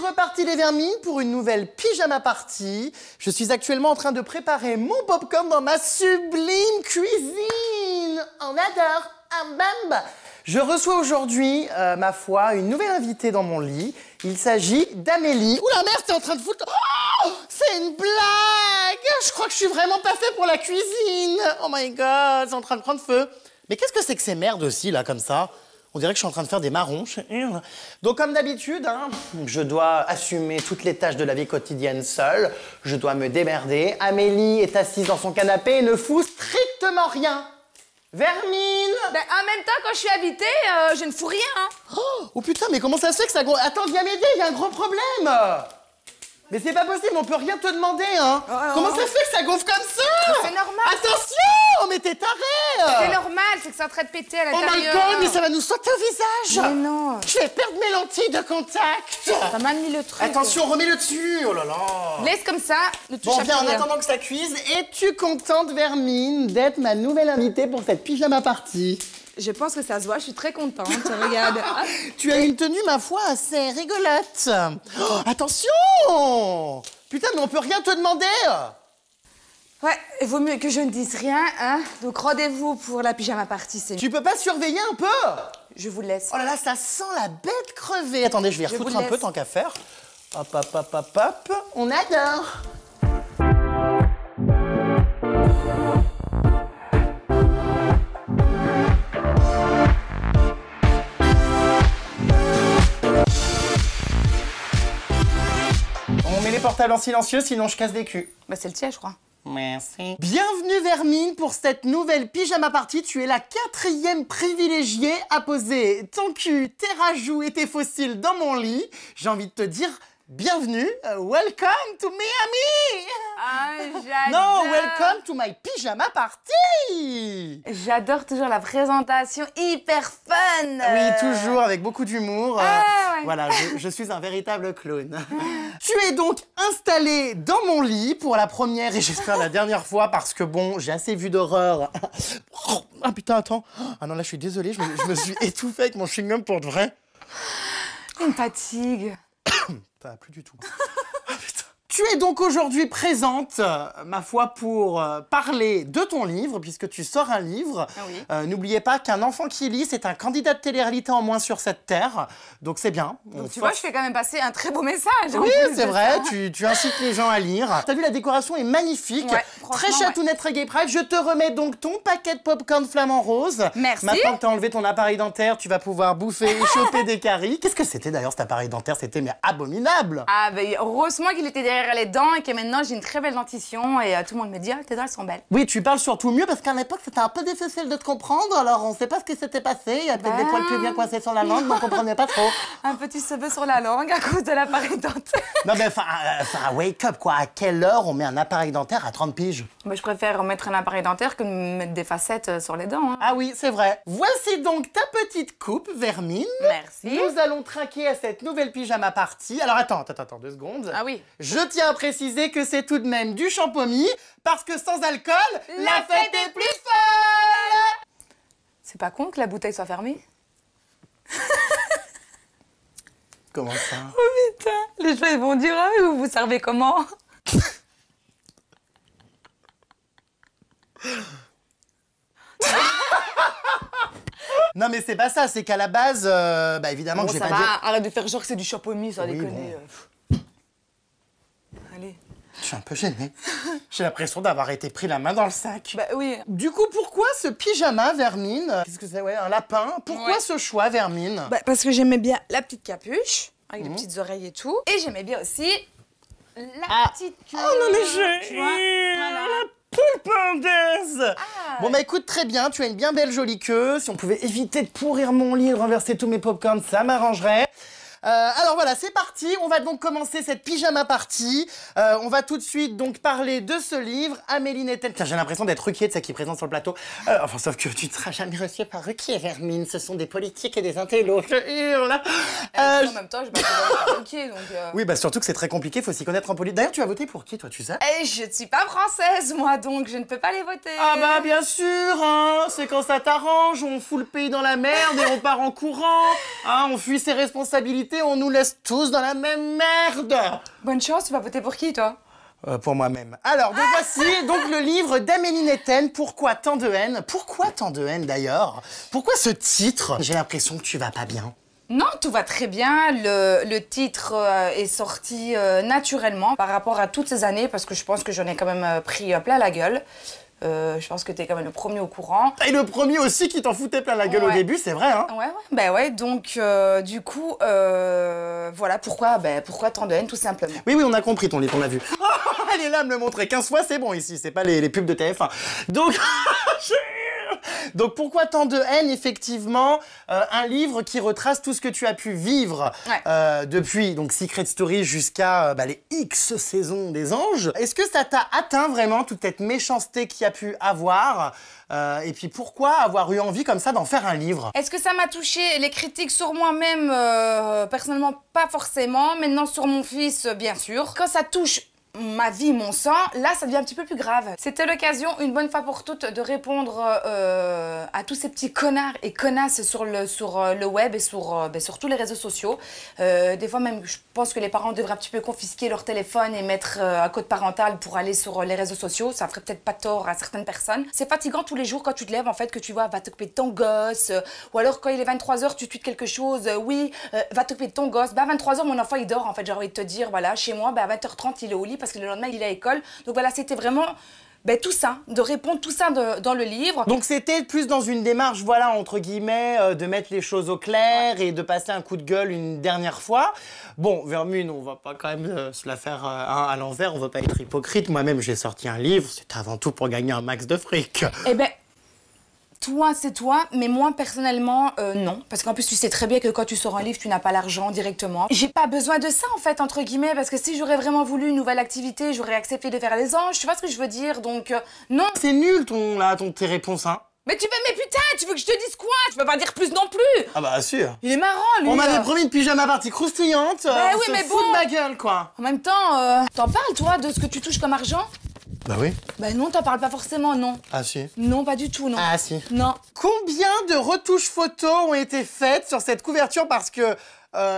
reparti les vermines pour une nouvelle pyjama party. Je suis actuellement en train de préparer mon popcorn dans ma sublime cuisine. On adore, un bamba. Je reçois aujourd'hui, ma foi, une nouvelle invitée dans mon lit. Il s'agit d'Amélie. Oula merde, t'es en train de foutre... Oh, c'est une blague. Je crois que je suis vraiment pas fait pour la cuisine. Oh my god, c'est en train de prendre feu. Mais qu'est-ce que c'est que ces merdes aussi, là, comme ça? On dirait que je suis en train de faire des marrons. Donc, comme d'habitude, hein, je dois assumer toutes les tâches de la vie quotidienne seule. Je dois me démerder. Amélie est assise dans son canapé et ne fout strictement rien. Vermine! Ben, en même temps, quand je suis invitée, je ne fous rien. Hein. Oh putain, mais comment ça se fait que ça... Attends, viens m'aider, il y a un gros problème! Mais c'est pas possible, on peut rien te demander, hein! Comment ça se fait que ça gonfle comme ça? C'est normal! Attention! Mais t'es taré! C'est normal, c'est que c'est en train de péter à Oh l'intérieur. my god, mais ça va nous sauter au visage! Mais non! Je vais perdre mes lentilles de contact! T'as mal mis le truc. Attention, remets-le dessus! Oh là là! Laisse comme ça, ne touche Bon, à viens, en plus rien. attendant que ça cuise, es-tu contente, Vermine, d'être ma nouvelle invitée pour cette pyjama party? Je pense que ça se voit, je suis très contente. Regarde. Tu as une tenue, ma foi, assez rigolote. Oh, attention! Putain, mais on peut rien te demander! Ouais, il vaut mieux que je ne dise rien, hein. Donc rendez-vous pour la pyjama party, c'est... Tu peux pas surveiller un peu? Je vous laisse. Oh là là, ça sent la bête crevée. Attendez, je vais y refoutre un peu tant qu'à faire. Hop, hop, hop, hop, hop. On adore. On met les portables en silencieux, sinon je casse des culs. Bah c'est le tien, je crois. Merci. Bienvenue Vermine pour cette nouvelle pyjama party. Tu es la 4e privilégiée à poser ton cul, tes rajouts et tes fossiles dans mon lit. J'ai envie de te dire bienvenue, welcome to Miami. Ah, j'adore. Non, welcome to my pyjama party. J'adore toujours la présentation hyper fun. Oui, toujours avec beaucoup d'humour. Ouais. Voilà, je suis un véritable clown. Tu es donc installée dans mon lit pour la première et j'espère la dernière fois parce que bon, j'ai assez vu d'horreur. Ah putain, attends. Ah non, là, je suis désolée, je me suis étouffé avec mon chewing-gum pour de vrai. Une fatigue. Ça va plus du tout. Ah, putain. Tu es donc aujourd'hui présente, ma foi, pour parler de ton livre, puisque tu sors un livre. Ah oui. N'oubliez pas qu'un enfant qui lit, c'est un candidat de télé-réalité en moins sur cette terre. Donc c'est bien. Donc, tu vois, je fais quand même passer un très beau message. Oui, c'est vrai, tu incites les gens à lire. T'as vu, la décoration est magnifique. Ouais, très chatounette, très gay pride. Je te remets donc ton paquet de popcorn flamant rose. Merci. Maintenant que t'as enlevé ton appareil dentaire, tu vas pouvoir bouffer et choper des caries. Qu'est-ce que c'était d'ailleurs cet appareil dentaire? C'était mais abominable. Ah, ben heureusement qu'il était derrière les dents et que maintenant j'ai une très belle dentition et tout le monde me dit, ah, tes dents elles sont belles. Oui, tu parles surtout mieux parce qu'à l'époque c'était un peu difficile de te comprendre, alors on sait pas ce qui s'était passé. Il y a peut-être des poils plus bien coincés sur la langue, mais on comprenait pas trop. Un petit cheveu sur la langue à cause de l'appareil dentaire. Non mais enfin, wake up quoi. À quelle heure on met un appareil dentaire à 30 piges? Bah, je préfère mettre un appareil dentaire que de mettre des facettes sur les dents. Hein. Ah oui, c'est vrai. Voici donc ta petite coupe, Vermine. Merci. Nous allons trinquer à cette nouvelle pyjama party. Alors attends, 2 secondes. Ah oui. Je tiens à préciser que c'est tout de même du champomis, parce que sans alcool, la fête est plus folle. C'est pas con que la bouteille soit fermée? Comment ça? Oh putain, les gens ils vont dire, ah, vous vous servez comment? Non mais c'est pas ça, c'est qu'à la base, bah évidemment Bon, que j'ai ça pas va, dit... arrête de faire genre que c'est du champomis, ça Oui, déconner. Allez. Je suis un peu gênée. J'ai l'impression d'avoir été pris la main dans le sac. Bah oui. Du coup, pourquoi ce pyjama, Vermine? Qu'est-ce que c'est, ouais, un lapin? Pourquoi Ouais. ce choix, Vermine? Bah, parce que j'aimais bien la petite capuche, avec les petites oreilles et tout. Et j'aimais bien aussi la petite queue. Oh non mais j'ai tu vois, voilà. la pulpendaise. Ah. Bon bah écoute, très bien, tu as une bien belle jolie queue. Si on pouvait éviter de pourrir mon lit et de renverser tous mes popcorns, ça m'arrangerait. Alors voilà, c'est parti. On va donc commencer cette pyjama party. On va tout de suite donc parler de ce livre, Amélie Netten. Tiens, j'ai l'impression d'être Ruquier, de ça qui est présent sur le plateau. Enfin, sauf que tu ne seras jamais reçu par Ruquier, Vermine. Ce sont des politiques et des intellos. Je hurle. En même temps, je m'appelle ok, donc... Oui, bah surtout que c'est très compliqué, faut s'y connaître en politique. D'ailleurs, tu as voté pour qui, toi, tu sais? Et je ne suis pas française, moi, donc je ne peux pas les voter. Ah bah bien sûr, hein. C'est quand ça t'arrange, on fout le pays dans la merde et on part en courant. Hein, on fuit ses responsabilités vérité, on nous laisse tous dans la même merde. Bonne chance, tu vas voter pour qui, toi? Pour moi-même. Alors, donc voici donc le livre d'Amélie Netten, Pourquoi tant de haine? Pourquoi tant de haine, d'ailleurs? Pourquoi ce titre? J'ai l'impression que tu vas pas bien. Non, tout va très bien. Le titre est sorti naturellement par rapport à toutes ces années, parce que je pense que j'en ai quand même pris plein la gueule. Je pense que t'es quand même le premier au courant. Et le premier aussi qui t'en foutait plein la gueule au début, c'est vrai, hein? Ouais, bah ouais, donc du coup, voilà, pourquoi tant de haine, tout simplement. Oui, on a compris ton livre, on a vu. Elle est là à me le montrer 15 fois, c'est bon ici, c'est pas les pubs de TF1. Donc... Donc pourquoi tant de haine, effectivement, un livre qui retrace tout ce que tu as pu vivre depuis donc Secret Story jusqu'à les X saisons des Anges. Est-ce que ça t'a atteint vraiment toute cette méchanceté qu'il y a pu avoir et puis pourquoi avoir eu envie comme ça d'en faire un livre? Est-ce que ça m'a touché? Les critiques sur moi-même, personnellement, pas forcément. Maintenant, sur mon fils, bien sûr. Quand ça touche ma vie, mon sang, là, ça devient un petit peu plus grave. C'était l'occasion, une bonne fois pour toutes, de répondre à tous ces petits connards et connasses sur le web et sur tous les réseaux sociaux. Des fois même, je pense que les parents devraient un petit peu confisquer leur téléphone et mettre un code parental pour aller sur les réseaux sociaux. Ça ferait peut-être pas tort à certaines personnes. C'est fatigant tous les jours quand tu te lèves, en fait, que tu vois, va t'occuper de ton gosse. Ou alors, quand il est 23h, tu tweets quelque chose. Oui, va t'occuper de ton gosse. Bah, à 23h, mon enfant, il dort, en fait. J'ai envie de te dire, voilà, chez moi, à 20h30, il est au lit parce que le lendemain, il est à l'école. Donc voilà, c'était vraiment tout ça, de répondre tout ça dans le livre. Donc c'était plus dans une démarche, voilà, entre guillemets, de mettre les choses au clair et de passer un coup de gueule une dernière fois. Bon, Vermune, on va pas quand même se la faire à l'envers, on va pas être hypocrite. Moi-même, j'ai sorti un livre, c'était avant tout pour gagner un max de fric. Eh ben... Toi, c'est toi, mais moi, personnellement, non. Parce qu'en plus, tu sais très bien que quand tu sors un livre, tu n'as pas l'argent directement. J'ai pas besoin de ça, en fait, entre guillemets, parce que si j'aurais vraiment voulu une nouvelle activité, j'aurais accepté de faire les anges, tu vois ce que je veux dire, donc non. C'est nul, tes réponses, hein. Mais putain, tu veux que je te dise quoi? Tu peux pas dire plus non plus. Ah bah, sûr. Il est marrant, lui. On m'avait promis une pyjama party croustillante, bah oui, mais fout de ma gueule, quoi. En même temps, t'en parles, toi, de ce que tu touches comme argent? Bah oui. Bah non, t'en parles pas forcément, non. Ah si. Non, pas du tout, non. Ah si. Non. Combien de retouches photos ont été faites sur cette couverture parce que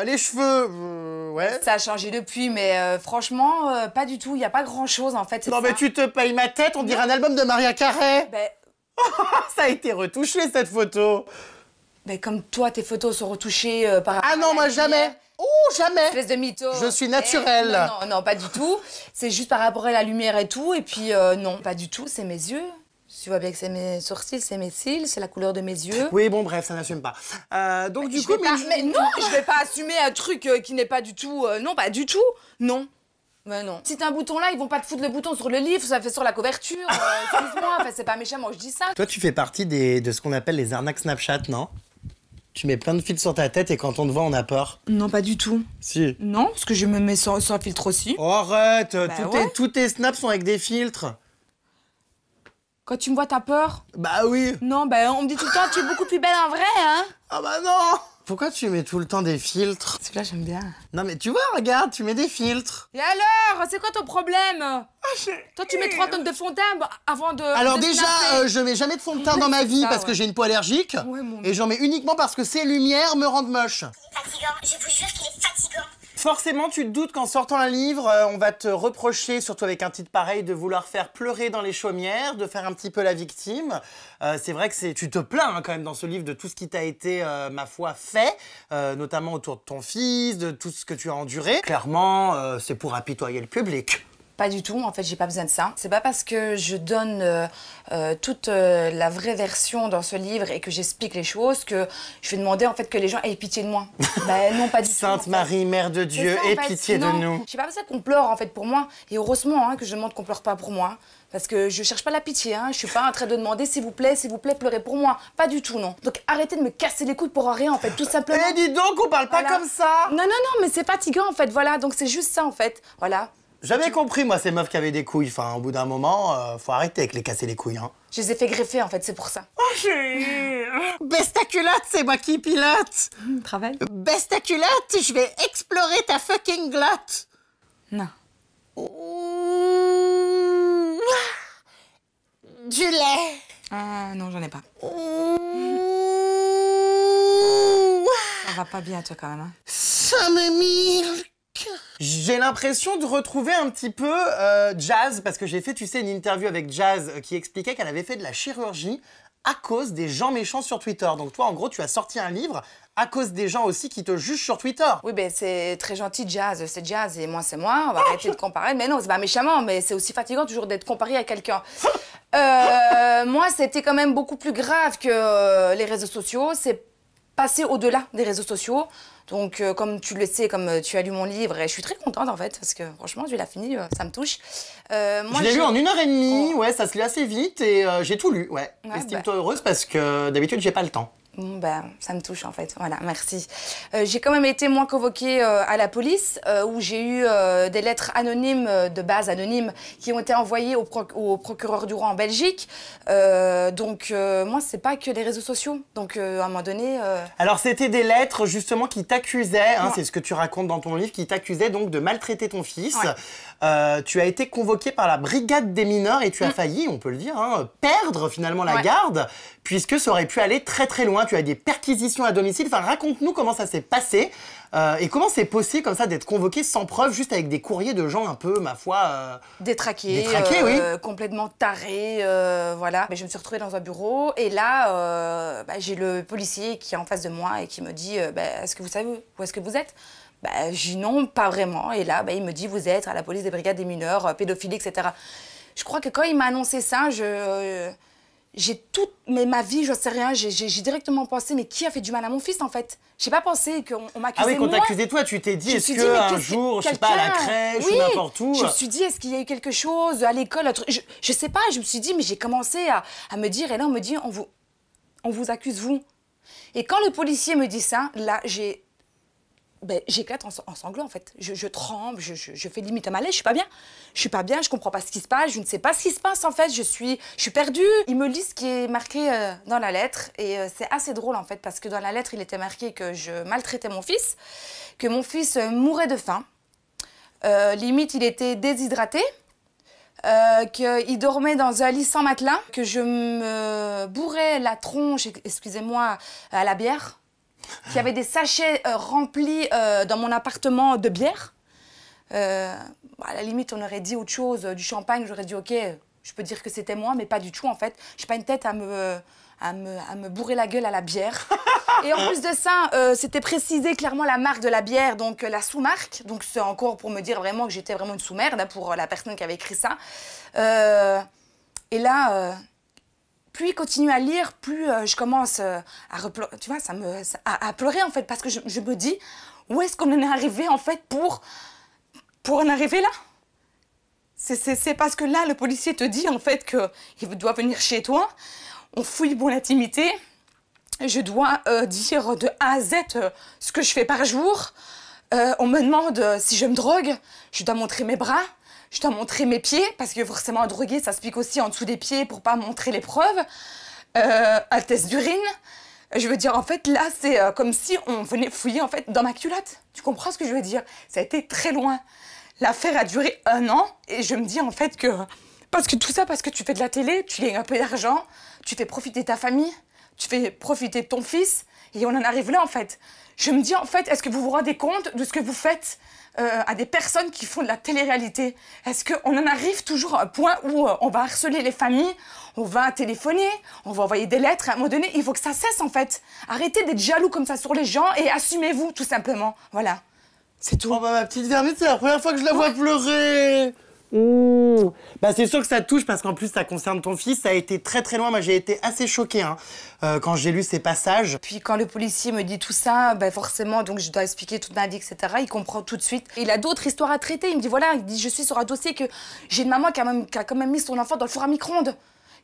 les cheveux, ouais. Ça a changé depuis, mais franchement, pas du tout. Il y a pas grand-chose, en fait. Non mais tu te payes ma tête, on dirait un album de Maria Carey. Ben... Ça a été retouché, cette photo. Ben comme toi, tes photos sont retouchées par rapport Ah non, moi jamais. Oh, jamais. Espèce de mytho. Je suis naturelle. Non, pas du tout. C'est juste par rapport à la lumière et tout. Et puis, non, pas du tout. C'est mes yeux. Tu vois bien que c'est mes sourcils, c'est mes cils, c'est la couleur de mes yeux. Oui, bon, bref, ça n'assume pas. Donc, du coup... Mais non, je vais pas assumer un truc qui n'est pas du tout... non, pas du tout. Non. Mais non. Si t'as un bouton là, ils vont pas te foutre le bouton sur le livre, ça fait sur la couverture. Excuse-moi, enfin, c'est pas méchant, moi je dis ça. Toi, tu fais partie de ce qu'on appelle les arnaques Snapchat, non? Tu mets plein de fils sur ta tête et quand on te voit, on a peur. Non, pas du tout. Si. Non, parce que je me mets sans filtre aussi. Oh, arrête, ouais. tous tes snaps sont avec des filtres. Quand tu me vois, t'as peur? Bah oui. Non, on me dit tout le temps, tu es beaucoup plus belle en vrai, hein? Ah bah non. Pourquoi tu mets tout le temps des filtres? Celui-là, j'aime bien. Non mais tu vois, regarde, tu mets des filtres. Et alors? C'est quoi ton problème? Toi, tu mets 3 tonnes de fond de teint avant de... Alors de déjà, snapper. je mets jamais de fond de teint dans ma vie ça, parce que j'ai une peau allergique. Ouais, mon et j'en mets uniquement parce que ces lumières me rendent moche. Fatigant, je vous jure qu'il est fatigant. Forcément, tu te doutes qu'en sortant un livre, on va te reprocher, surtout avec un titre pareil, de vouloir faire pleurer dans les chaumières, de faire un petit peu la victime. C'est vrai que tu te plains quand même dans ce livre de tout ce qui t'a été, ma foi, fait, notamment autour de ton fils, de tout ce que tu as enduré. Clairement, c'est pour apitoyer le public. Pas du tout, en fait, j'ai pas besoin de ça. C'est pas parce que je donne toute la vraie version dans ce livre et que j'explique les choses que je vais demander en fait que les gens aient pitié de moi. Ben non, pas du tout. Sainte Marie, Mère de Dieu, aie pitié de nous. J'ai pas besoin qu'on pleure en fait pour moi. Et heureusement que je demande qu'on pleure pas pour moi. Parce que je cherche pas la pitié, hein. Je suis pas en train de demander s'il vous plaît, pleurez pour moi. Pas du tout, non. Donc arrêtez de me casser les couilles pour rien en fait, tout simplement. Eh dis donc, on parle pas comme ça. Non, mais c'est fatigant en fait, voilà. Donc c'est juste ça en fait, voilà. J'avais compris, moi, ces meufs qui avaient des couilles. Enfin, au bout d'un moment, faut arrêter avec les casser les couilles, hein. Je les ai fait greffer, en fait, c'est pour ça. Oh, chérie. Bestaculotte, c'est moi qui pilote. Travail. Bestaculotte, je vais explorer ta fucking glotte. Non. Ouh. Du lait. Ah, non, j'en ai pas. Ouh. Ça va pas bien, toi, quand même, hein. Some milk. J'ai l'impression de retrouver un petit peu Jazz, parce que j'ai fait, tu sais, une interview avec Jazz qui expliquait qu'elle avait fait de la chirurgie à cause des gens méchants sur Twitter. Donc toi, en gros, tu as sorti un livre à cause des gens aussi qui te jugent sur Twitter. Oui, ben c'est très gentil, Jazz, c'est Jazz et moi, c'est moi. On va arrêter de comparer. Mais non, c'est pas méchamment, mais c'est aussi fatigant toujours d'être comparé à quelqu'un. Moi, c'était quand même beaucoup plus grave que les réseaux sociaux. C'est passer au-delà des réseaux sociaux. Donc, comme tu le sais, comme tu as lu mon livre, et je suis très contente en fait, parce que franchement, tu l'as fini, ça me touche. Je l'ai lu en 1h30, ouais, ça se lit assez vite et j'ai tout lu, ouais. Estime-toi heureuse parce que d'habitude, j'ai pas le temps. Bon, ben, ça me touche en fait, voilà, merci. J'ai quand même été, moi, convoquée à la police, où j'ai eu des lettres anonymes, de base anonymes, qui ont été envoyées au procureur du roi en Belgique. Moi, c'est pas que les réseaux sociaux. Donc, à un moment donné... Alors, c'était des lettres, justement, qui t'accusaient, hein, c'est ce que tu racontes dans ton livre, qui t'accusaient donc de maltraiter ton fils. Ouais. Tu as été convoqué par la brigade des mineurs et tu as failli, on peut le dire, hein, perdre finalement la garde, puisque ça aurait pu aller très très loin. Tu as des perquisitions à domicile. Enfin, raconte-nous comment ça s'est passé et comment c'est possible comme ça d'être convoqué sans preuve, juste avec des courriers de gens un peu, ma foi... Détraqués, oui. complètement tarés, voilà. Mais je me suis retrouvée dans un bureau et là, j'ai le policier qui est en face de moi et qui me dit est-ce que vous savez où est-ce que vous êtes ? Je dis non, pas vraiment. Et là, il me dit, vous êtes à la police des brigades des mineurs, pédophilie, etc. Je crois que quand il m'a annoncé ça, j'ai toute ma vie, je sais rien, j'ai directement pensé, mais qui a fait du mal à mon fils, en fait? J'ai pas pensé qu'on m'accusait. Ah oui, quand t'accusais toi, tu t'es dit, est-ce qu'un jour, je sais pas, à la crèche ou n'importe où... Je me suis dit, est-ce qu'il y a eu quelque chose à l'école, un truc... Je sais pas, je me suis dit, mais j'ai commencé à me dire, et là, on me dit, on vous accuse, vous. Et quand le policier me dit ça, là, j'éclate en sanglots en fait. Je tremble, je fais limite un malaise, je suis pas bien. Je suis pas bien, je comprends pas ce qui se passe, je ne sais pas ce qui se passe en fait, je suis perdue. Il me lit ce qui est marqué dans la lettre et c'est assez drôle en fait parce que dans la lettre il était marqué que je maltraitais mon fils, que mon fils mourait de faim, limite il était déshydraté, qu'il dormait dans un lit sans matelas, que je me bourrais la tronche, excusez-moi, à la bière. Qu'il y avait des sachets remplis dans mon appartement de bière. À la limite, on aurait dit autre chose, du champagne. J'aurais dit, OK, je peux dire que c'était moi, mais pas du tout, en fait. J'ai pas une tête à me bourrer la gueule à la bière. Et en plus de ça, c'était précisé clairement la marque de la bière, donc la sous-marque. Donc c'est encore pour me dire vraiment que j'étais vraiment une sous-merde, hein, pour la personne qui avait écrit ça. Et là... plus il continue à lire, plus je commence à pleurer en fait, parce que je me dis, où est-ce qu'on en est arrivé en fait pour en arriver là? C'est parce que là, le policier te dit en fait qu'il doit venir chez toi, on fouille mon intimité, je dois dire de A à Z ce que je fais par jour, on me demande si je me drogue, je dois montrer mes bras, je dois montrer mes pieds, parce que forcément, un drogué, ça se pique aussi en dessous des pieds pour pas montrer les preuves. Un test d'urine. Je veux dire, en fait, là, c'est comme si on venait fouiller, en fait, dans ma culotte. Tu comprends ce que je veux dire? Ça a été très loin. L'affaire a duré 1 an, et je me dis, en fait, que... Parce que tout ça, parce que tu fais de la télé, tu gagnes un peu d'argent, tu fais profiter ta famille, tu fais profiter de ton fils, et on en arrive là, en fait. Je me dis, en fait, est-ce que vous vous rendez compte de ce que vous faites à des personnes qui font de la télé-réalité? Est-ce qu'on en arrive toujours à un point où on va harceler les familles, on va téléphoner, on va envoyer des lettres? À un moment donné, il faut que ça cesse, en fait. Arrêtez d'être jaloux comme ça sur les gens et assumez-vous, tout simplement. Voilà, c'est tout. Oh ma petite Vermine, c'est la première fois que je la vois pleurer. C'est sûr que ça te touche parce qu'en plus ça concerne ton fils, ça a été très très loin. Moi j'ai été assez choquée quand j'ai lu ces passages. Puis quand le policier me dit tout ça, forcément donc je dois expliquer toute ma vie, etc. Il comprend tout de suite. Il a d'autres histoires à traiter. Il me dit voilà, je suis sur un dossier que j'ai une maman qui a quand même mis son enfant dans le four à micro-ondes.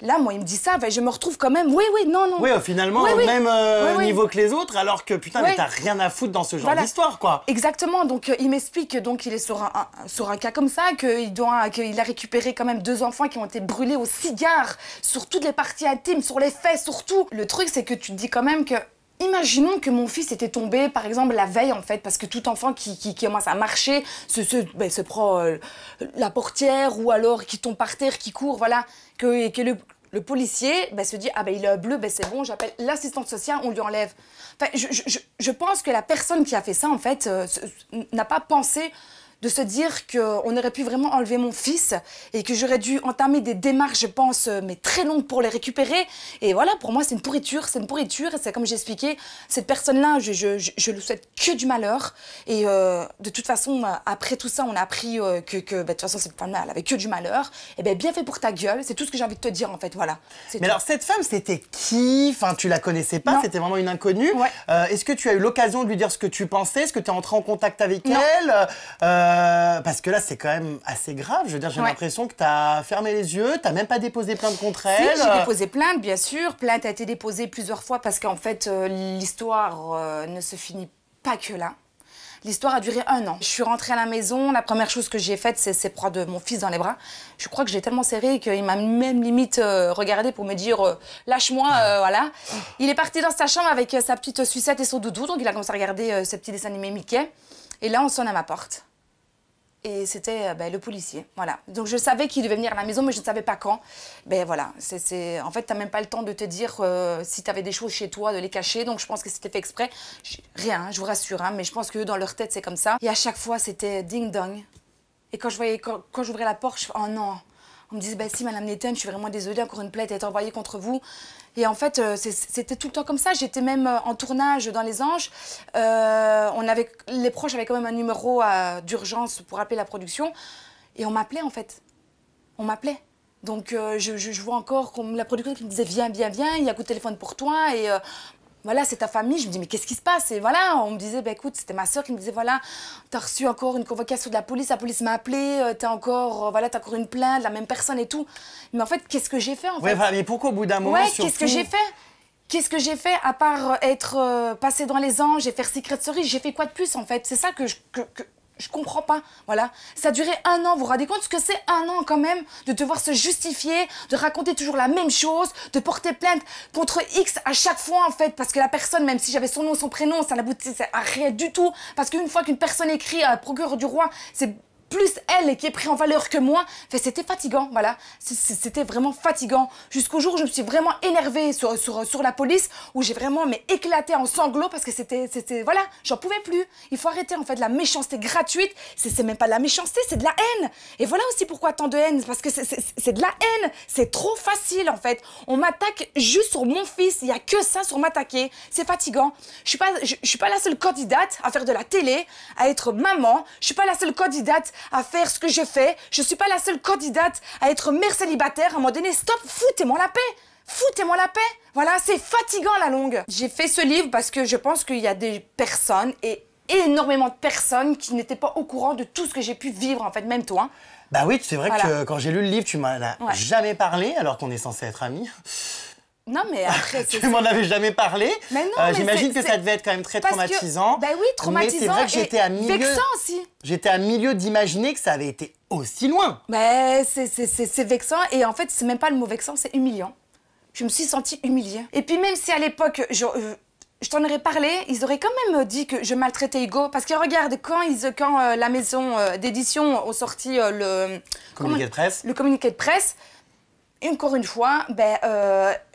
Là, moi, il me dit ça, je me retrouve quand même, non. Oui, finalement, au même niveau que les autres, alors que putain, mais t'as rien à foutre dans ce genre d'histoire, quoi. Exactement, donc il m'explique qu'il est sur un cas comme ça, qu'il a récupéré quand même 2 enfants qui ont été brûlés au cigare, sur toutes les parties intimes, sur les fesses, surtout. Le truc, c'est que tu te dis quand même que... Imaginons que mon fils était tombé, par exemple, la veille, en fait, parce que tout enfant qui commence à marcher se prend la portière ou alors qui tombe par terre, qui court, voilà. Que le policier se dit, ah ben il est bleu, c'est bon, j'appelle l'assistante sociale, on lui enlève. Enfin, je pense que la personne qui a fait ça, en fait, n'a pas pensé de se dire qu'on aurait pu vraiment enlever mon fils et que j'aurais dû entamer des démarches, je pense, mais très longues pour les récupérer. Et voilà, pour moi, c'est une pourriture. Et c'est comme j'ai expliqué, cette personne-là, je lui souhaite que du malheur. Et de toute façon, après tout ça, on a appris que de toute façon, cette femme-là, elle avait que du malheur. Et bien fait pour ta gueule, c'est tout ce que j'ai envie de te dire, en fait, voilà. Mais alors, cette femme, c'était qui? Enfin, tu la connaissais pas, c'était vraiment une inconnue. Ouais. Est-ce que tu as eu l'occasion de lui dire ce que tu pensais? Est-ce que tu es entré en contact avec elle? Parce que là, c'est quand même assez grave. Je veux dire, j'ai l'impression que tu as fermé les yeux, tu n'as même pas déposé plainte contre elle. Si, j'ai déposé plainte, bien sûr. Plainte a été déposée plusieurs fois parce qu'en fait, l'histoire ne se finit pas que là. L'histoire a duré 1 an. Je suis rentrée à la maison, la première chose que j'ai faite, c'est prendre mon fils dans les bras. Je crois que j'ai tellement serré qu'il m'a même limite regardé pour me dire lâche-moi, voilà. Il est parti dans sa chambre avec sa petite sucette et son doudou, donc il a commencé à regarder ses petits dessins animés Mickey. Et là, on sonne à ma porte. Et c'était le policier, voilà. Donc je savais qu'il devait venir à la maison, mais je ne savais pas quand. Voilà, en fait, tu n'as même pas le temps de te dire si tu avais des choses chez toi, de les cacher. Donc je pense que c'était fait exprès. Rien, je vous rassure, mais je pense que dans leur tête, c'est comme ça. Et à chaque fois, c'était ding-dong. Et quand j'ouvrais la porte, je fais « Oh non !» On me disait si, Madame Neyten, je suis vraiment désolée, encore une plainte a été envoyée contre vous. Et en fait, c'était tout le temps comme ça. J'étais même en tournage dans Les Anges. Les proches avaient quand même un numéro d'urgence pour appeler la production. Et on m'appelait, en fait. On m'appelait. Donc, je vois encore la production qui me disait viens, il y a un coup de téléphone pour toi. Et voilà, c'est ta famille. Je me dis, mais qu'est-ce qui se passe? Et voilà, on me disait, écoute, c'était ma soeur qui me disait, voilà, t'as reçu encore une convocation de la police m'a appelé, t'as encore une plainte, la même personne et tout. Mais en fait, qu'est-ce que j'ai fait, en fait? Ouais, mais pourquoi au bout d'un moment, surtout... qu'est-ce que j'ai fait? Qu'est-ce que j'ai fait, à part être passée dans Les Anges et faire Secret Story? J'ai fait quoi de plus, en fait? C'est ça que je comprends pas, voilà. Ça a duré 1 an, vous vous rendez compte ce que c'est 1 an quand même, de devoir se justifier, de raconter toujours la même chose, de porter plainte contre X à chaque fois en fait, parce que la personne, même si j'avais son nom, son prénom, ça n'aboutissait à rien du tout, parce qu'une fois qu'une personne écrit à procureur du roi, c'est plus elle qui est prise en valeur que moi. Enfin, c'était fatigant, voilà. C'était vraiment fatigant. Jusqu'au jour où je me suis vraiment énervée sur la police, où j'ai vraiment éclaté en sanglots parce que c'était voilà, j'en pouvais plus. Il faut arrêter en fait la méchanceté gratuite. C'est même pas de la méchanceté, c'est de la haine. Et voilà aussi pourquoi tant de haine, parce que c'est de la haine. C'est trop facile en fait. On m'attaque juste sur mon fils. Il y a que ça sur m'attaquer. C'est fatigant. Je suis pas la seule candidate à faire de la télé, à être maman. Je suis pas la seule candidate à faire ce que je fais. Je suis pas la seule candidate à être mère célibataire. À un moment donné, stop, foutez-moi la paix. Foutez-moi la paix. Voilà, c'est fatigant à la longue. J'ai fait ce livre parce que je pense qu'il y a des personnes, et énormément de personnes, qui n'étaient pas au courant de tout ce que j'ai pu vivre, en fait, même toi. Bah oui, c'est vrai que quand j'ai lu le livre, tu m'en as jamais parlé, alors qu'on est censé être amis. Non, mais après... Tu m'en avais jamais parlé. Mais non, j'imagine que ça devait être quand même très traumatisant. Bah oui, traumatisant. Mais c'est vrai que j'étais à milieu... vexant aussi. J'étais à milieu d'imaginer que ça avait été aussi loin. Bah, c'est vexant, et en fait, c'est même pas le mot vexant, c'est humiliant. Je me suis sentie humiliée. Et puis même si à l'époque, je t'en aurais parlé, ils auraient quand même dit que je maltraitais Hugo. Parce que regarde, quand la maison d'édition ont sorti le communiqué de presse, encore une fois,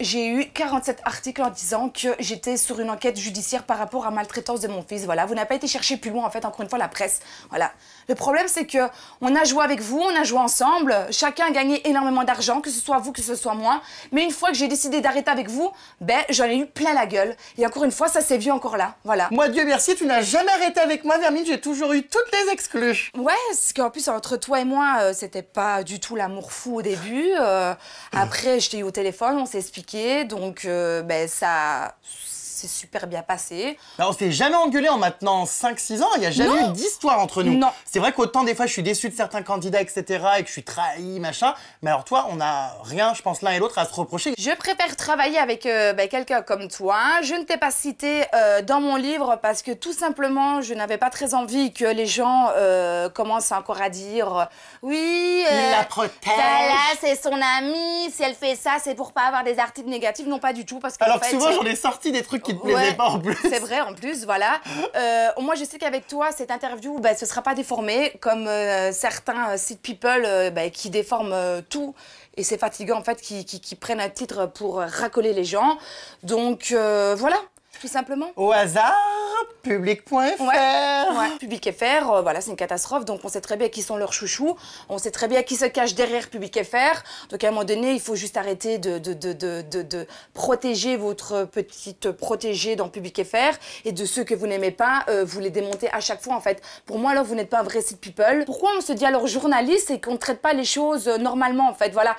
j'ai eu 47 articles en disant que j'étais sur une enquête judiciaire par rapport à maltraitance de mon fils. Voilà, vous n'avez pas été chercher plus loin, en fait, encore une fois, la presse. Voilà. Le problème, c'est que on a joué avec vous, on a joué ensemble, chacun a gagné énormément d'argent, que ce soit vous, que ce soit moi. Mais une fois que j'ai décidé d'arrêter avec vous, j'en ai eu plein la gueule. Et encore une fois, ça s'est vu encore là. Voilà. Moi, Dieu merci, tu n'as jamais arrêté avec moi, Vermine, j'ai toujours eu toutes les exclus. Ouais, parce qu'en plus, entre toi et moi, c'était pas du tout l'amour fou au début. Après, je t'ai eu au téléphone, on s'est expliqué, donc ça s'est super bien passé. Bah, on s'est jamais engueulé en maintenant 5-6 ans, il n'y a jamais eu d'histoire entre nous. Non. C'est vrai qu'autant des fois je suis déçu de certains candidats, etc., et que je suis trahi, machin, mais alors toi, on n'a rien, je pense, l'un et l'autre à se reprocher. Je préfère travailler avec quelqu'un comme toi. Je ne t'ai pas cité dans mon livre parce que tout simplement, je n'avais pas très envie que les gens commencent encore à dire oui, il la protège. Là, c'est son amie, si elle fait ça, c'est pour pas avoir des articles négatifs. Non, pas du tout, parce que alors en fait, souvent, j'en ai sorti des trucs qui te plaisait pas en plus. C'est vrai, en plus, voilà. Moi, je sais qu'avec toi, cette interview, ce sera pas déformé, comme certains site people qui déforment tout. Et c'est fatigant, en fait, qui prennent un titre pour racoler les gens. Donc, voilà, tout simplement. Au hasard, public.fr. Ouais. Public.fr, voilà, c'est une catastrophe. Donc, on sait très bien qui sont leurs chouchous. On sait très bien qui se cache derrière Public.fr. Donc, à un moment donné, il faut juste arrêter de protéger votre petite protégée dans Public.fr. Et de ceux que vous n'aimez pas, vous les démontez à chaque fois, en fait. Pour moi, alors, vous n'êtes pas un vrai site people. Pourquoi on se dit alors journaliste et qu'on ne traite pas les choses normalement, en fait? Voilà.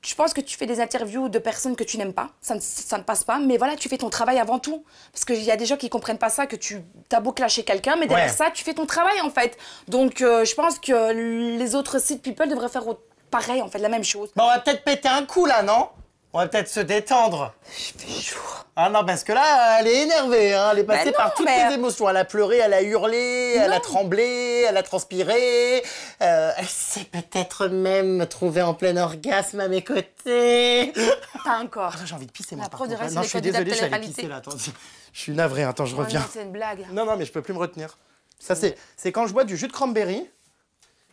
Je pense que tu fais des interviews de personnes que tu n'aimes pas, ça ne passe pas, mais voilà, tu fais ton travail avant tout. Parce qu'il y a des gens qui ne comprennent pas ça, que tu as beau clasher quelqu'un, mais derrière ça, tu fais ton travail en fait. Donc je pense que les autres sites people devraient faire pareil, en fait, la même chose. Bon, on va peut-être péter un coup là, non? On va peut-être se détendre. Il fait chaud. Ah non, parce que là, elle est énervée, hein. Elle est passée par toutes les émotions. Elle a pleuré, elle a hurlé, elle a tremblé, elle a transpiré. Elle s'est peut-être même trouvée en plein orgasme à mes côtés. Pas encore. Ah, j'ai envie de pisser, moi, La par preuve de contre. reste, Non, c'est je suis les candidats de désolée, j'allais télé-réalité. pisser là. Attends, je suis navrée, attends, je reviens. Non, c'est une blague. Non, mais je peux plus me retenir. Ça, c'est quand je bois du jus de cranberry,